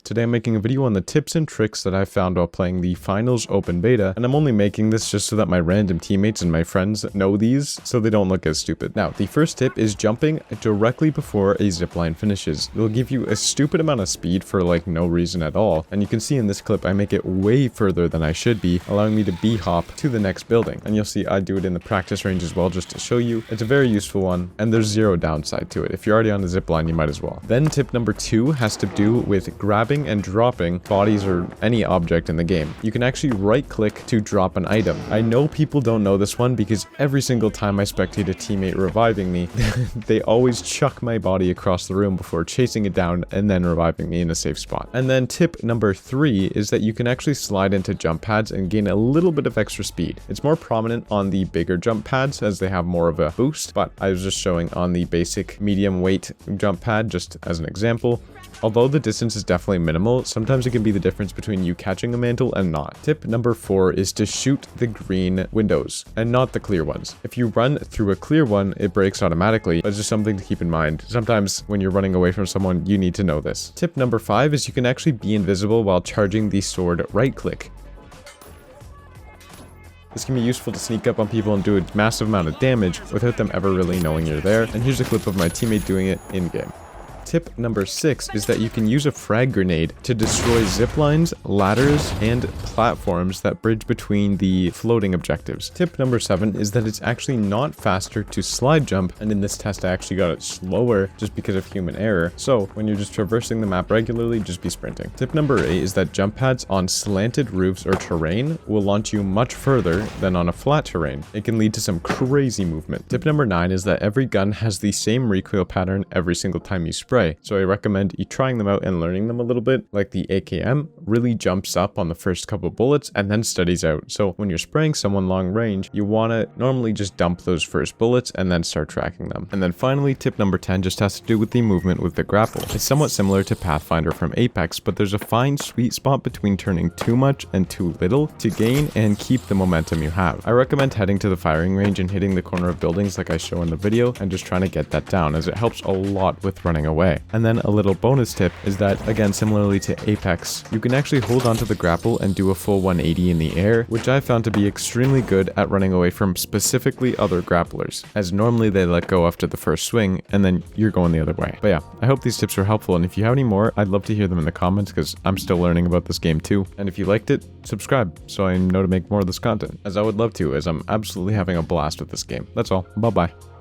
Today I'm making a video on the tips and tricks that I found while playing the finals open beta, and I'm only making this just so that my random teammates and my friends know these so they don't look as stupid. Now, the first tip is jumping directly before a zipline finishes. It'll give you a stupid amount of speed for like no reason at all, and you can see in this clip I make it way further than I should be, allowing me to b-hop to the next building. And you'll see I do it in the practice range as well just to show you. It's a very useful one, and there's zero downside to it. If you're already on the zipline, you might as well. Then tip number 2 has to do with grabbing and dropping bodies or any object in the game. You can actually right click to drop an item. I know people don't know this one because every single time I spectate a teammate reviving me, they always chuck my body across the room before chasing it down and then reviving me in a safe spot. And then tip number 3 is that you can actually slide into jump pads and gain a little bit of extra speed. It's more prominent on the bigger jump pads as they have more of a boost, but I was just showing on the basic medium weight jump pad just as an example. Although the distance is definitely minimal, sometimes it can be the difference between you catching a mantle and not. Tip number 4 is to shoot the green windows and not the clear ones. If you run through a clear one, it breaks automatically, but it's just something to keep in mind. Sometimes when you're running away from someone, you need to know this. Tip number 5 is you can actually be invisible while charging the sword right click. This can be useful to sneak up on people and do a massive amount of damage without them ever really knowing you're there. And here's a clip of my teammate doing it in game. Tip number 6 is that you can use a frag grenade to destroy zip lines, ladders, and platforms that bridge between the floating objectives. Tip number 7 is that it's actually not faster to slide jump, and in this test I actually got it slower just because of human error. So when you're just traversing the map regularly, just be sprinting. Tip number 8 is that jump pads on slanted roofs or terrain will launch you much further than on a flat terrain. It can lead to some crazy movement. Tip number 9 is that every gun has the same recoil pattern every single time you spray. So I recommend you trying them out and learning them a little bit. Like the AKM really jumps up on the first couple bullets and then steadies out. So when you're spraying someone long range, you want to normally just dump those first bullets and then start tracking them. And then finally, tip number 10 just has to do with the movement with the grapple. It's somewhat similar to Pathfinder from Apex, but there's a fine sweet spot between turning too much and too little to gain and keep the momentum you have. I recommend heading to the firing range and hitting the corner of buildings like I show in the video and just trying to get that down, as it helps a lot with running away. And then a little bonus tip is that, again, similarly to Apex, you can actually hold onto the grapple and do a full 180 in the air, which I found to be extremely good at running away from specifically other grapplers, as normally they let go after the first swing and then you're going the other way. But yeah, I hope these tips were helpful, and if you have any more, I'd love to hear them in the comments because I'm still learning about this game too. And if you liked it, subscribe so I know to make more of this content, as I would love to, as I'm absolutely having a blast with this game. That's all. Bye bye.